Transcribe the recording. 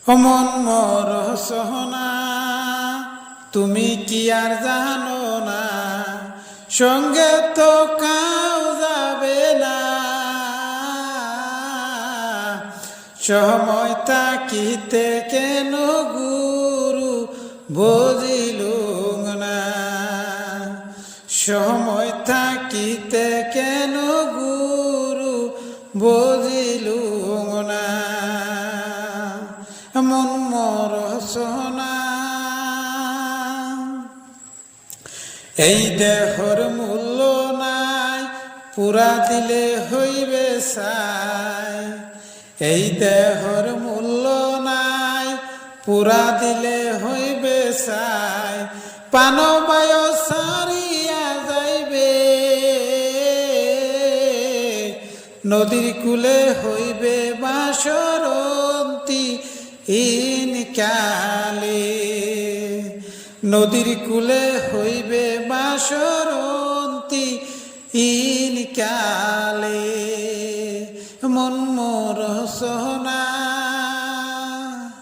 অমন মর সোহনা তুমি কি আর জানো না, সঙ্গে তো কাউ যাবে না। সময় থাকিতে কেন গুরু বুঝিলুম না, সময় থাকিতে কেন গুরু বুঝিলুম না। মন মর সোনা এই দেহর মূল্য নাই, পুরা দিলে হইবে ছাই। এই দেহর মূল্য নাই, পুরা দিলে হইবে ছাই। পানবায় সারিয়া যাইবে, নদীর কূলে হইবে বাসরন্তী ইনকালে। নদীর কূলে হইবে বাসরন্তী ইনকালে। মন মোর সোনা